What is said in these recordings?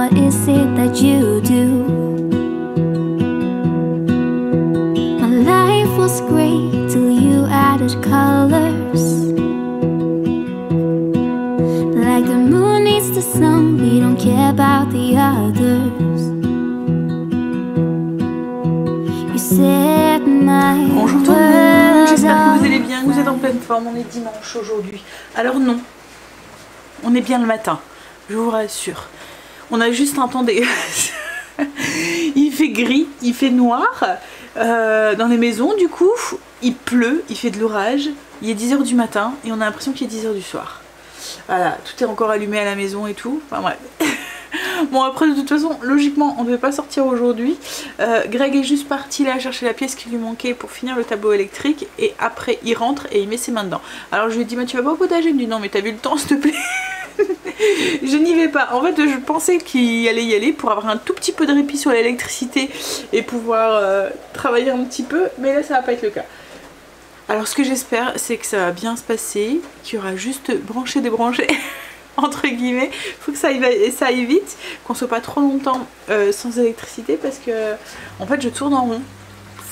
what is it that you do? My life was great till you added colors. Like the moon needs the sun, we don't care about the others. You set my Bonjour tout le monde, j'espère que vous allez world bien, que vous êtes en pleine forme. On est dimanche aujourd'hui. Alors non, on est bien le matin, je vous rassure. On a juste un temps dégueulasse. Il fait gris, il fait noir dans les maisons, du coup il pleut, il fait de l'orage. Il est 10 h du matin et on a l'impression qu'il est 10 h du soir. Voilà, tout est encore allumé à la maison et tout, enfin bref. Bon après de toute façon, logiquement on ne devait pas sortir aujourd'hui. Greg est juste parti là chercher la pièce qui lui manquait pour finir le tableau électrique. Et après il rentre et il met ses mains dedans. Alors je lui ai dit mais tu vas pas au potager? Il me dit non mais t'as vu le temps s'il te plaît. Je n'y vais pas. En fait je pensais qu'il allait y aller pour avoir un tout petit peu de répit sur l'électricité et pouvoir travailler un petit peu. Mais là ça va pas être le cas. Alors ce que j'espère c'est que ça va bien se passer, qu'il y aura juste branché débranché entre guillemets. Faut que ça aille vite, qu'on soit pas trop longtemps sans électricité parce que en fait je tourne en rond.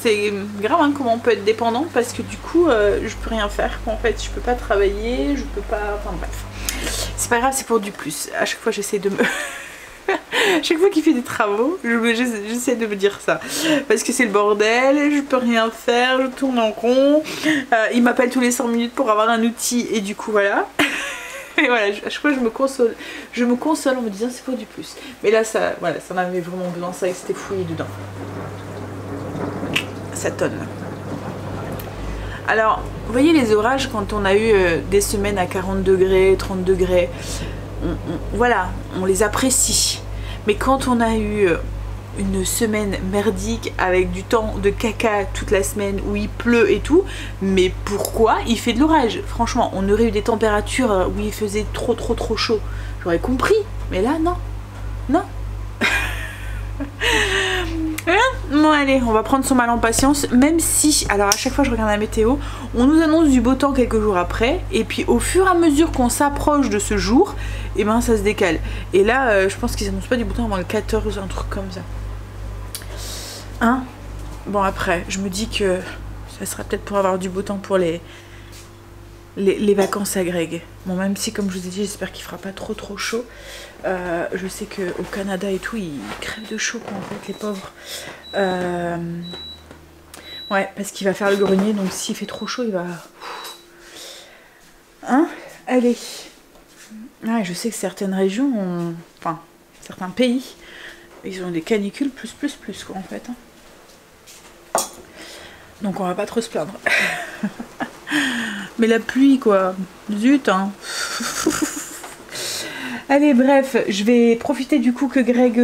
C'est grave hein, comment on peut être dépendant parce que du coup je peux rien faire. En fait je peux pas travailler, je peux pas... Enfin bref. C'est pas grave, c'est pour du plus. À chaque fois j'essaie de me... Chaque fois qu'il fait des travaux, j'essaie de me dire ça. Parce que c'est le bordel, je peux rien faire, je tourne en rond. Il m'appelle tous les 100 minutes pour avoir un outil et du coup voilà. Et voilà, à chaque fois je me console en me disant c'est pour du plus. Mais là ça, voilà, ça en avait vraiment besoin, ça et c'était fouillé dedans. Ça tonne. Alors, vous voyez les orages quand on a eu des semaines à 40 degrés, 30 degrés, voilà, on les apprécie. Mais quand on a eu une semaine merdique avec du temps de caca toute la semaine où il pleut et tout, mais pourquoi il fait de l'orage? Franchement, on aurait eu des températures où il faisait trop chaud, j'aurais compris, mais là non, non. Bon allez, on va prendre son mal en patience, même si, alors à chaque fois je regarde la météo, on nous annonce du beau temps quelques jours après, et puis au fur et à mesure qu'on s'approche de ce jour, et ben ça se décale. Et là, je pense qu'ils annoncent pas du beau temps avant le 14, un truc comme ça. Hein? Bon après, je me dis que ça sera peut-être pour avoir du beau temps pour les vacances à Greg. Bon même si comme je vous ai dit j'espère qu'il fera pas trop chaud. Je sais qu'au Canada et tout ils crèvent de chaud quoi, en fait les pauvres. Ouais parce qu'il va faire le grenier donc s'il fait trop chaud il va... Hein? Allez. Ouais, je sais que certaines régions ont... Enfin certains pays ils ont des canicules plus quoi en fait. Hein. Donc on va pas trop se plaindre. Mais la pluie quoi, zut hein. Allez bref, je vais profiter du coup que Greg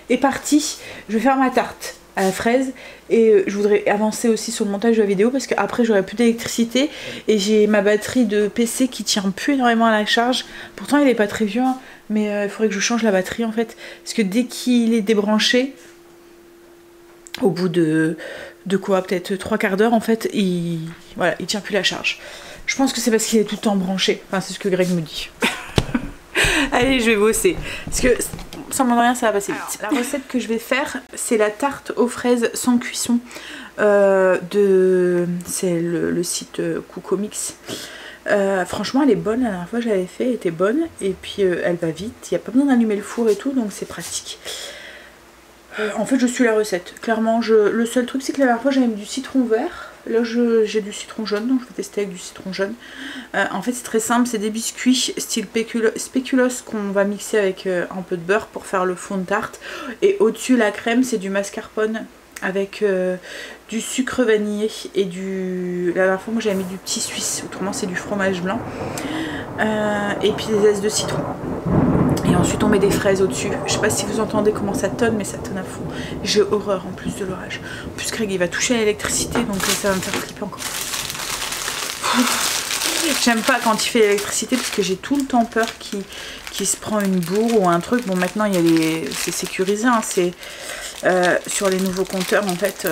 est parti. Je vais faire ma tarte à la fraise et je voudrais avancer aussi sur le montage de la vidéo parce qu'après j'aurai plus d'électricité et j'ai ma batterie de PC qui tient plus énormément à la charge. Pourtant il est pas très vieux hein, mais il faudrait que je change la batterie en fait parce que dès qu'il est débranché, au bout de quoi, peut-être 3/4 d'heure en fait, voilà, il tient plus la charge. Je pense que c'est parce qu'il est tout le temps branché. Enfin, c'est ce que Greg me dit. Allez, je vais bosser. Parce que, sans m'en rien, ça va passer vite. Alors, la recette que je vais faire, c'est la tarte aux fraises sans cuisson. C'est le site Coucomix. Franchement, elle est bonne. La dernière fois, je l'avais fait, elle était bonne. Et puis, elle va vite. Il n'y a pas besoin d'allumer le four et tout, donc c'est pratique. En fait je suis la recette, clairement. Le seul truc c'est que la dernière fois j'avais mis du citron vert. Là j'ai du citron jaune, donc je vais tester avec du citron jaune. En fait c'est très simple, c'est des biscuits style spéculoos qu'on va mixer avec un peu de beurre pour faire le fond de tarte. Et au-dessus la crème c'est du mascarpone avec du sucre vanillé et du... La dernière fois moi j'avais mis du petit suisse, autrement c'est du fromage blanc. Et puis des zestes de citron. Et ensuite on met des fraises au-dessus. Je sais pas si vous entendez comment ça tonne, mais ça tonne à fond. J'ai horreur en plus de l'orage. En plus Greg il va toucher à l'électricité, donc ça va me faire flipper encore. J'aime pas quand il fait l'électricité parce que j'ai tout le temps peur qu'il qui se prend une bourre ou un truc. Bon, maintenant il y a c'est sécurisé, hein, c'est sur les nouveaux compteurs en fait,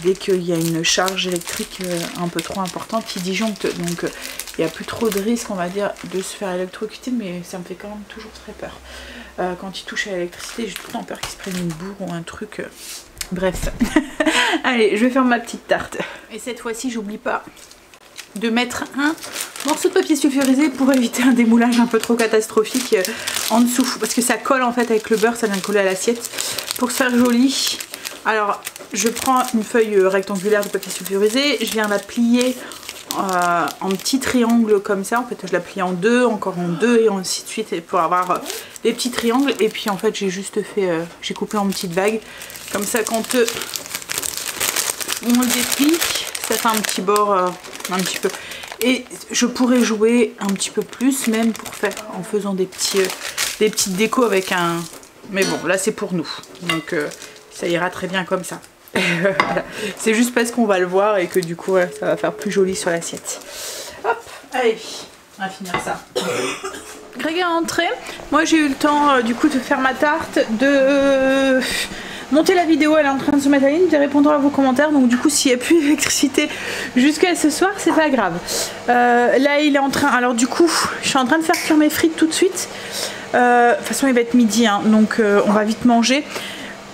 dès qu'il y a une charge électrique un peu trop importante, qui disjoncte. Donc il n'y a plus trop de risque, on va dire, de se faire électrocuter, mais ça me fait quand même toujours très peur. Quand il touche à l'électricité, j'ai tout le temps peur qu'il se prenne une bourre ou un truc. Bref. Allez, je vais faire ma petite tarte. Et cette fois-ci, j'oublie pas de mettre un morceau de papier sulfurisé pour éviter un démoulage un peu trop catastrophique en dessous, parce que ça colle en fait avec le beurre, ça vient coller à l'assiette. Pour se faire joli, alors je prends une feuille rectangulaire de papier sulfurisé, je viens la plier en petits triangles comme ça. En fait je la plie en deux, encore en deux, et ainsi de suite, pour avoir des petits triangles. Et puis en fait j'ai juste fait, j'ai coupé en petites vagues, comme ça quand on le déplie, ça fait un petit bord un petit peu. Et je pourrais jouer un petit peu plus même pour faire, en faisant des petites décos avec un... Mais bon, là c'est pour nous, donc ça ira très bien comme ça. Voilà. C'est juste parce qu'on va le voir et que du coup ça va faire plus joli sur l'assiette. Hop, allez, on va finir ça. Greg est rentré. Moi j'ai eu le temps du coup de faire ma tarte, de monter la vidéo. Elle est en train de se mettre à ligne, de répondre à vos commentaires. Donc du coup s'il n'y a plus d'électricité jusqu'à ce soir, c'est pas grave. Là il est en train... Alors du coup je suis en train de faire cuire mes frites tout de suite. De toute façon il va être midi, hein, donc on va vite manger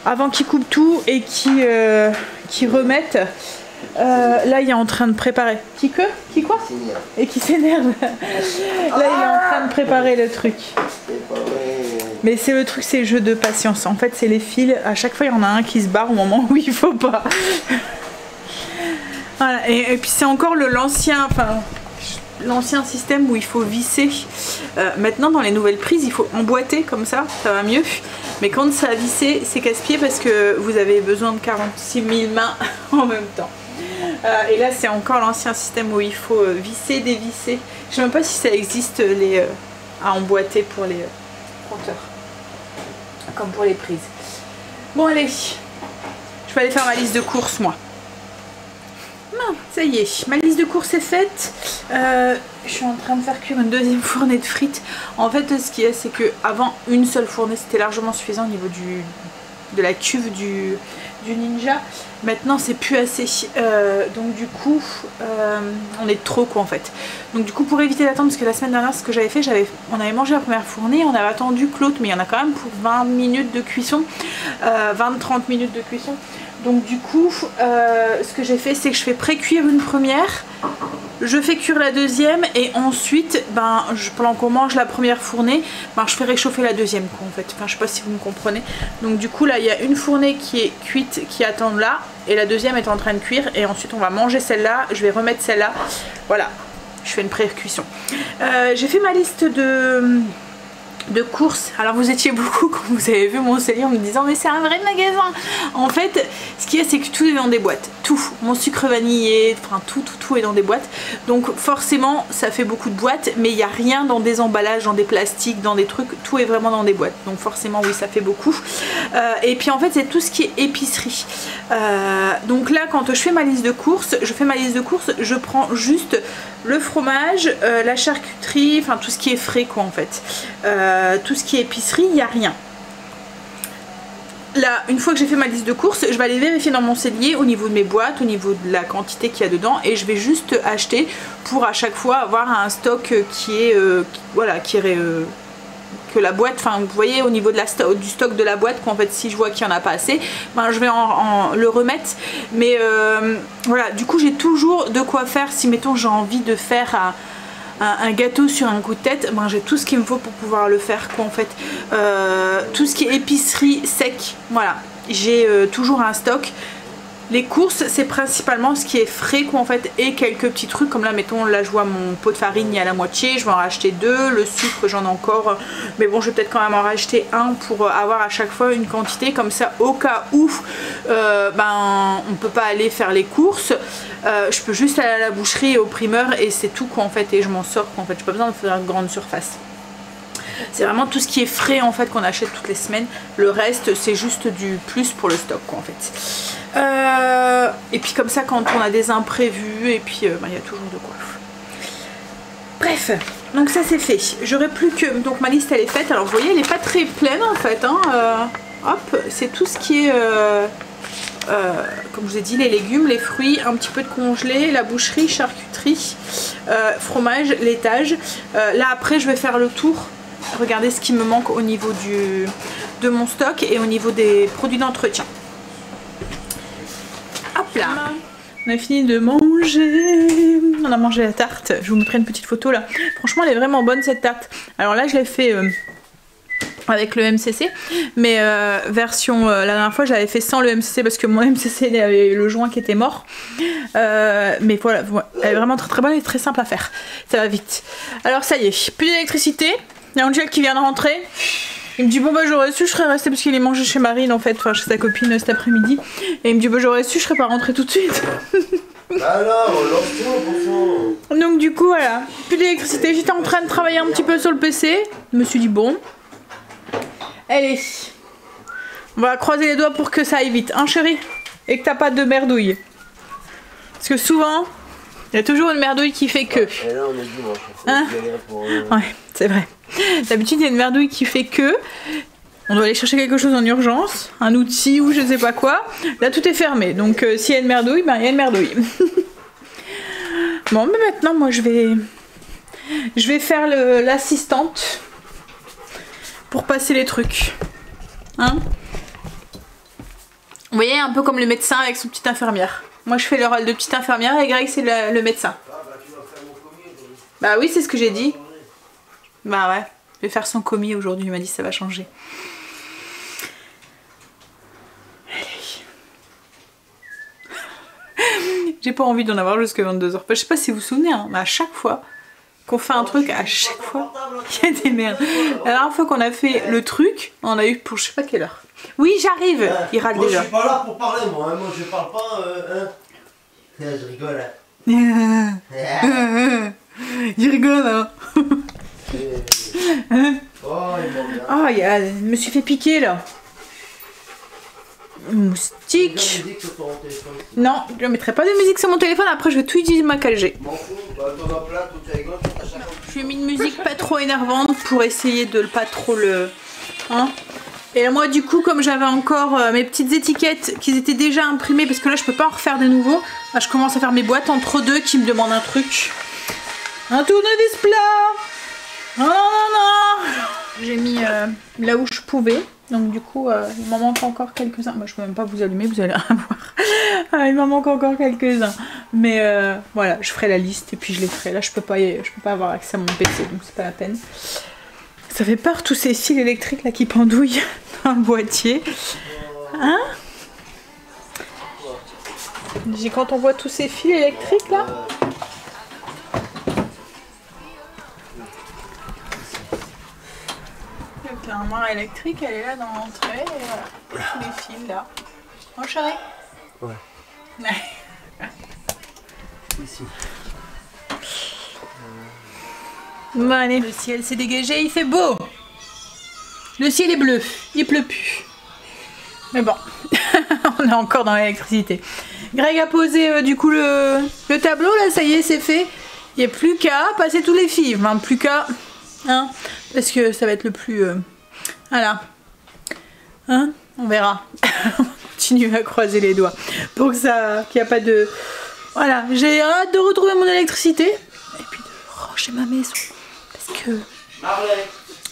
avant qu'il coupe tout et qu'il remette. Là il est en train de préparer. Qui quoi? Et qui s'énerve. Là il est en train de préparer le truc. Mais c'est le truc, c'est le jeu de patience. En fait c'est les fils, à chaque fois il y en a un qui se barre au moment où il faut pas. Voilà. Et puis c'est encore l'ancien système où il faut visser. Maintenant dans les nouvelles prises il faut emboîter comme ça va mieux. Mais quand ça a vissé, c'est casse-pied parce que vous avez besoin de 46 000 mains en même temps. Et là c'est encore l'ancien système où il faut visser, dévisser. Je sais même pas si ça existe à emboîter pour les compteurs, comme pour les prises. Bon allez, je vais aller faire ma liste de courses moi. Non, ça y est, ma liste de courses est faite. Je suis en train de faire cuire une deuxième fournée de frites. En fait ce qu'il y a, c'est que avant une seule fournée c'était largement suffisant au niveau de la cuve du Ninja. Maintenant c'est plus assez, donc du coup on est trop quoi en fait. Donc du coup pour éviter d'attendre, parce que la semaine dernière ce que j'avais fait, on avait mangé la première fournée, on avait attendu que l'autre, mais il y en a quand même pour 20 minutes de cuisson, 20-30 minutes de cuisson. Donc du coup ce que j'ai fait, c'est que je fais pré-cuire une première, je fais cuire la deuxième, et ensuite pendant qu'on mange la première fournée, je fais réchauffer la deuxième quoi, en fait. Enfin je sais pas si vous me comprenez. Donc du coup là il y a une fournée qui est cuite, qui attend là, et la deuxième est en train de cuire, et ensuite on va manger celle-là, je vais remettre celle-là. Voilà, je fais une pré-cuisson. J'ai fait ma liste de courses. Alors vous étiez beaucoup quand vous avez vu mon cellier en me disant mais c'est un vrai magasin. En fait ce qu'il y a, c'est que tout est dans des boîtes, tout, mon sucre vanillé, enfin tout est dans des boîtes, donc forcément ça fait beaucoup de boîtes, mais il n'y a rien dans des emballages, dans des plastiques, dans des trucs, tout est vraiment dans des boîtes, donc forcément oui ça fait beaucoup. Et puis en fait c'est tout ce qui est épicerie. Donc là quand je fais ma liste de courses, je prends juste le fromage, la charcuterie, enfin tout ce qui est frais quoi en fait. Tout ce qui est épicerie, il n'y a rien. Là, une fois que j'ai fait ma liste de courses, je vais aller vérifier dans mon cellier au niveau de mes boîtes, au niveau de la quantité qu'il y a dedans, et je vais juste acheter pour à chaque fois avoir un stock qui est que la boîte, enfin vous voyez au niveau de du stock de la boîte, qu'en fait si je vois qu'il n'y en a pas assez, je vais le remettre. Mais voilà, du coup j'ai toujours de quoi faire. Si mettons j'ai envie de faire un gâteau sur un coup de tête, j'ai tout ce qu'il me faut pour pouvoir le faire quoi en fait. Tout ce qui est épicerie sec, voilà, j'ai toujours un stock. Les courses c'est principalement ce qui est frais quoi en fait, et quelques petits trucs comme là mettons, là je vois mon pot de farine il y a la moitié, je vais en racheter 2, le sucre j'en ai encore, mais bon je vais peut-être quand même en racheter un pour avoir à chaque fois une quantité comme ça, au cas où on peut pas aller faire les courses, je peux juste aller à la boucherie et au primeur et c'est tout quoi en fait, et je m'en sors quoi en fait, j'ai pas besoin de faire une grande surface. C'est vraiment tout ce qui est frais en fait qu'on achète toutes les semaines, le reste c'est juste du plus pour le stock quoi en fait. Et puis comme ça quand on a des imprévus, et puis il y a toujours de quoi. Bref, Donc ça c'est fait. J'aurais plus que... Donc ma liste elle est faite. Alors vous voyez elle est pas très pleine en fait. Hein. Hop, c'est tout ce qui est... comme je vous ai dit, les légumes, les fruits, un petit peu de congelé, la boucherie, charcuterie, fromage, laitage. Là après je vais faire le tour. Regardez ce qui me manque au niveau de mon stock et au niveau des produits d'entretien. Hop là. On a fini de manger. On a mangé la tarte. Je vous montrerai une petite photo là. Franchement elle est vraiment bonne cette tarte. Alors là je l'ai fait... avec le MCC, mais version la dernière fois j'avais fait sans le MCC parce que mon MCC il avait le joint qui était mort, mais voilà, elle est vraiment très très bonne et très simple à faire, ça va vite. Alors ça y est, plus d'électricité, il y a Angel qui vient de rentrer, il me dit bon bah j'aurais su je serais restée parce qu'il est mangé chez Marine en fait, enfin chez sa copine cet après-midi, et il me dit bah j'aurais su je serais pas rentrée tout de suite. Alors, lance-toi, donc du coup voilà, plus d'électricité, j'étais en train de travailler un petit peu sur le PC, je me suis dit bon, allez, on va croiser les doigts pour que ça aille vite, hein chérie? Et que t'as pas de merdouille. Parce que souvent, il y a toujours une merdouille qui fait que. Et là on est dimanche, hein? Ouais, c'est vrai. D'habitude il y a une merdouille qui fait que. On doit aller chercher quelque chose en urgence, un outil ou je sais pas quoi. Là tout est fermé, donc s'il y a une merdouille, ben il y a une merdouille. Bon, mais maintenant moi je vais faire l'assistante. Pour passer les trucs. Hein? Vous voyez, un peu comme le médecin avec son petite infirmière. Moi je fais le rôle de petite infirmière et Greg c'est le médecin. Bah oui, c'est ce que j'ai dit. Bah ouais, je vais faire son commis aujourd'hui, il m'a dit ça va changer. J'ai pas envie d'en avoir jusqu'à 22h. Je sais pas si vous vous souvenez, hein, mais à chaque fois qu'on fait un truc, à chaque fois, il y a des merdes. La dernière fois qu'on a fait le truc, on a eu pour je sais pas quelle heure. Oui, j'arrive. Il râle déjà. Je suis pas là pour parler, moi. Hein. Moi, je parle pas. Je rigole. Hein. Il rigole, hein. Oh, il m'en vient. Oh, je me suis fait piquer là. Moustique. Non, je ne mettrai pas de musique sur mon téléphone. Après, je vais tout utiliser ma 4G. Je lui ai mis une musique pas trop énervante pour essayer de pas trop le. Hein. Et là, moi, du coup, comme j'avais encore mes petites étiquettes qui étaient déjà imprimées, parce que là, je peux pas en refaire de nouveau. Là, je commence à faire mes boîtes entre deux qui me demandent un truc. Un tournevis plat. Non, non, non, non. J'ai mis là où je pouvais. Donc du coup, il m'en manque encore quelques-uns. Moi, je peux même pas vous allumer, vous allez rien voir. Il m'en manque encore quelques-uns. Mais voilà, je ferai la liste et puis je les ferai. Là, je peux pas avoir accès à mon PC, donc c'est pas la peine. Ça fait peur tous ces fils électriques là qui pendouillent dans le boîtier. Hein? Quand on voit tous ces fils électriques là. La main électrique, elle est là dans l'entrée et voilà, tous les fils là. Oh chérie? Ouais. Ici. Bon allez, le ciel s'est dégagé, il fait beau. Le ciel est bleu, il pleut plus. Mais bon, on est encore dans l'électricité. Greg a posé du coup le tableau là, ça y est, c'est fait. Il n'y a plus qu'à passer tous les fils, enfin plus qu'à... Hein, parce que ça va être le plus... Voilà. Hein, on verra. On continue à croiser les doigts. Pour que ça... qu'il n'y a pas de... Voilà, j'ai hâte de retrouver mon électricité. Et puis de ranger ma maison. Parce que...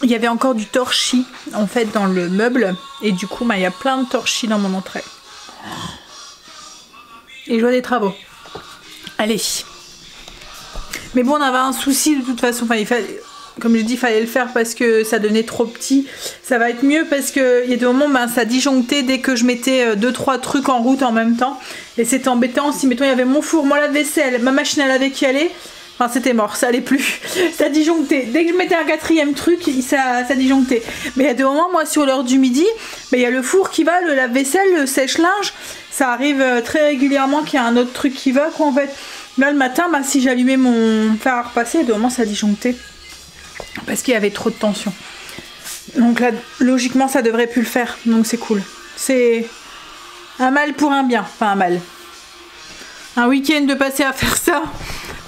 il y avait encore du torchis en fait dans le meuble. Et du coup, il y a plein de torchis dans mon entrée. Et je vois des travaux. Allez. Mais bon, on avait un souci de toute façon. Enfin, il fallait... Comme je dis, il fallait le faire parce que ça donnait trop petit. Ça va être mieux parce qu'il y a des moments, ça disjonctait dès que je mettais 2-3 trucs en route en même temps. Et c'était embêtant. Si, mettons, il y avait mon four, moi la vaisselle, ma machine à laver qui allait. Enfin, c'était mort, ça allait plus. Ça disjonctait. Dès que je mettais un 4e truc, ça disjonctait. Mais il y a des moments, moi, sur l'heure du midi, il y a le four qui va, le lave-vaisselle, le sèche-linge. Ça arrive très régulièrement qu'il y a un autre truc qui va, quoi, en fait. Là, le matin, si j'allumais mon fer à repasser, il y a des moments, ça disjonctait. Parce qu'il y avait trop de tension. Donc là, logiquement, ça devrait plus le faire. Donc c'est cool. C'est un mal pour un bien. Enfin, un mal. Un week-end de passer à faire ça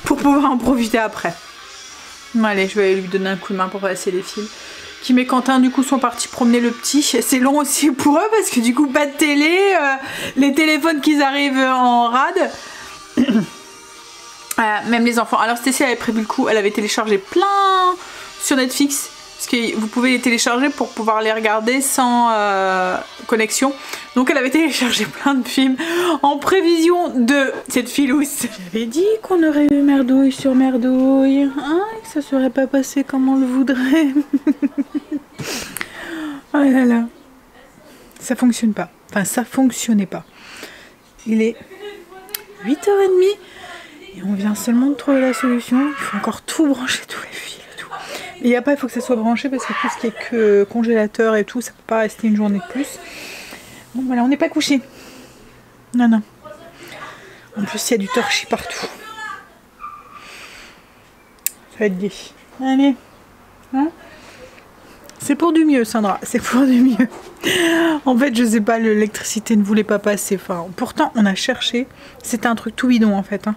pour pouvoir en profiter après. Bon, allez, je vais lui donner un coup de main pour passer les fils. Kim et Quentin du coup sont partis promener le petit. C'est long aussi pour eux parce que du coup pas de télé, les téléphones qui arrivent en rade. Même les enfants. Alors Stécie avait prévu le coup, elle avait téléchargé plein sur Netflix. Parce que vous pouvez les télécharger pour pouvoir les regarder sans connexion. Donc elle avait téléchargé plein de films en prévision de cette filousse. J'avais dit qu'on aurait eu merdouille sur merdouille. Hein, que ça serait pas passé comme on le voudrait. Oh là là. Ça fonctionne pas. Enfin, ça fonctionnait pas. Il est 8h30 et on vient seulement de trouver la solution. Il faut encore tout brancher, tous les fils. Et après, il faut que ça soit branché parce que tout ce qui est que congélateur et tout, ça peut pas rester une journée de plus. Bon, voilà, on n'est pas couché. Non, non. En plus, il y a du torchis partout. Ça va être gai. Allez. Hein, c'est pour du mieux, Sandra. C'est pour du mieux. En fait, je sais pas, l'électricité ne voulait pas passer. Enfin, pourtant, on a cherché. C'était un truc tout bidon, en fait. Hein.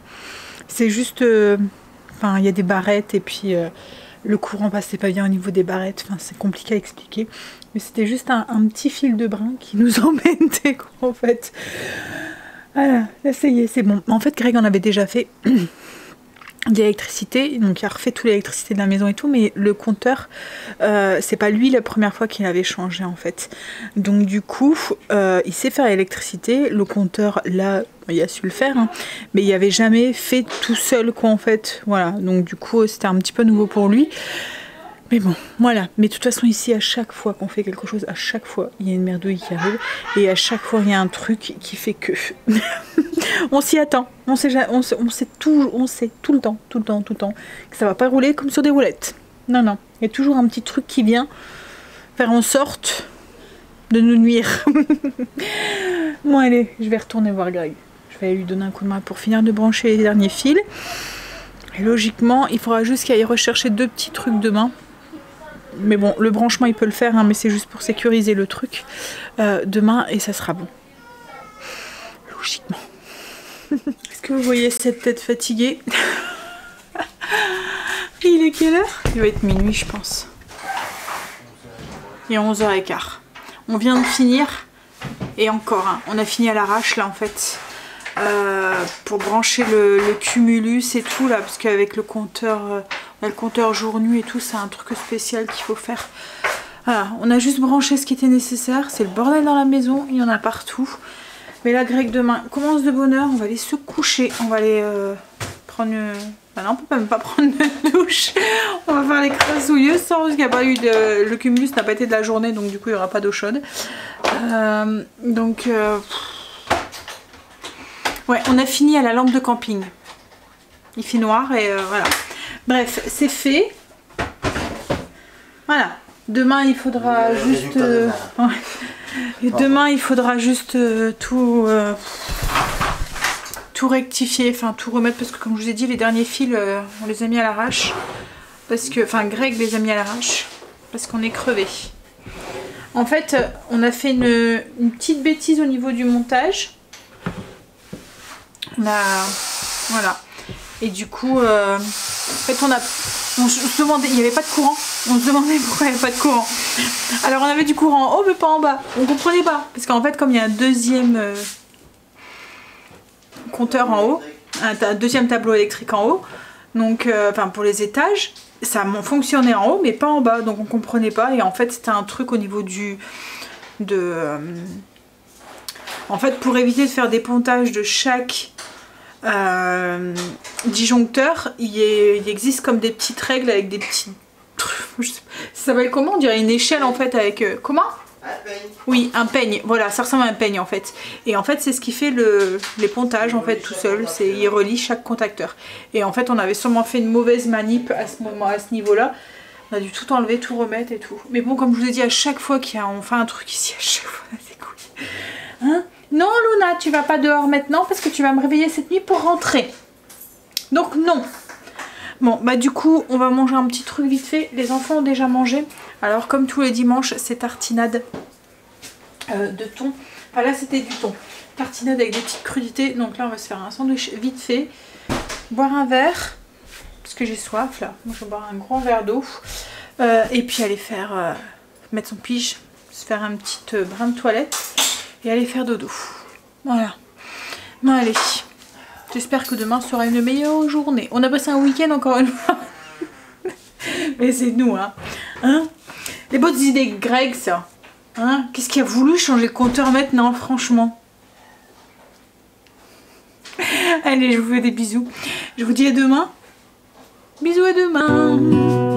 C'est juste... Enfin, il y a des barrettes et puis... le courant passait pas bien au niveau des barrettes, enfin c'est compliqué à expliquer. Mais c'était juste un petit fil de brin qui nous embêtait quoi, en fait. Voilà, là ça y est, c'est bon. En fait Greg en avait déjà fait d'électricité, donc il a refait toute l'électricité de la maison et tout, mais le compteur, c'est pas lui la première fois qu'il avait changé en fait. Donc du coup, il sait faire l'électricité, le compteur là, il a su le faire, hein, mais il avait jamais fait tout seul quoi en fait. Voilà, donc du coup c'était un petit peu nouveau pour lui. Mais bon, voilà. Mais de toute façon ici, à chaque fois qu'on fait quelque chose, à chaque fois il y a une merdouille qui arrive et à chaque fois il y a un truc qui fait que on s'y attend. On sait tout le temps que ça va pas rouler comme sur des roulettes. Non, non. Il y a toujours un petit truc qui vient faire en sorte de nous nuire. Bon allez, je vais retourner voir Greg. Je vais lui donner un coup de main pour finir de brancher les derniers fils. Et logiquement, il faudra juste qu'il aille rechercher 2 petits trucs demain. Mais bon, le branchement il peut le faire, hein, mais c'est juste pour sécuriser le truc demain et ça sera bon. Logiquement. Est-ce que vous voyez cette tête fatiguée? Il est quelle heure? Il va être minuit je pense. Il est 11h15. On vient de finir et encore, hein, on a fini à l'arrache là en fait. Pour brancher le cumulus et tout là, parce qu'avec le compteur, on a le compteur jour-nuit et tout, c'est un truc spécial qu'il faut faire. Voilà, on a juste branché ce qui était nécessaire. C'est le bordel dans la maison, il y en a partout. Mais là, Greg demain commence de bonne heure, on va aller se coucher, on va aller prendre une... Bah non, on peut même pas prendre une douche. On va faire les crassouilleuses sans, parce qu'il n'y a pas eu de... Le cumulus n'a pas été de la journée, donc du coup il n'y aura pas d'eau chaude. Ouais, on a fini à la lampe de camping. Il fait noir et voilà. Bref, c'est fait. Voilà. Demain, il faudra juste... ouais. Et demain, il faudra juste tout rectifier, enfin tout remettre. Parce que comme je vous ai dit, les derniers fils, on les a mis à l'arrache. Parce que... Enfin, Greg les a mis à l'arrache. Parce qu'on est crevé. En fait, on a fait une petite bêtise au niveau du montage. On a... Voilà. Et du coup, en fait, on se demandait, il n'y avait pas de courant. On se demandait pourquoi il n'y avait pas de courant. Alors, on avait du courant en haut, mais pas en bas. On comprenait pas. Parce qu'en fait, comme il y a un deuxième compteur en haut, un deuxième tableau électrique en haut, donc, enfin, pour les étages, ça fonctionnait en haut, mais pas en bas. Donc, on comprenait pas. Et en fait, c'était un truc au niveau en fait, pour éviter de faire des pontages de chaque disjoncteur, il existe comme des petites règles avec des petits... Ça s'appelle comment? On dirait une échelle en fait avec... comment? Un peigne. Oui, un peigne. Voilà, ça ressemble à un peigne en fait. Et en fait, c'est ce qui fait les pontages en fait tout seul. Il relie chaque contacteur. Et en fait, on avait sûrement fait une mauvaise manip à ce niveau-là. On a dû tout enlever, tout remettre et tout. Mais bon, comme je vous ai dit, à chaque fois on fait un truc ici, à chaque fois, c'est cool. Hein? Non, Luna, tu vas pas dehors maintenant parce que tu vas me réveiller cette nuit pour rentrer. Donc non. Bon, bah du coup, on va manger un petit truc vite fait. Les enfants ont déjà mangé. Alors, comme tous les dimanches, c'est tartinade de thon. Enfin là, c'était du thon. Tartinade avec des petites crudités. Donc là, on va se faire un sandwich vite fait. Boire un verre. parce que j'ai soif là. Moi je vais boire un grand verre d'eau. Et puis aller faire, mettre son pige, se faire un petit brin de toilette et aller faire dodo. Voilà. Bon allez, j'espère que demain sera une meilleure journée. On a passé un week-end encore une fois. Mais c'est nous, hein. Les bonnes idées de Greg, ça. Hein, qu'est-ce qu'il a voulu changer le compteur maintenant, franchement. Allez, je vous fais des bisous. Je vous dis à demain. Bisous, à demain.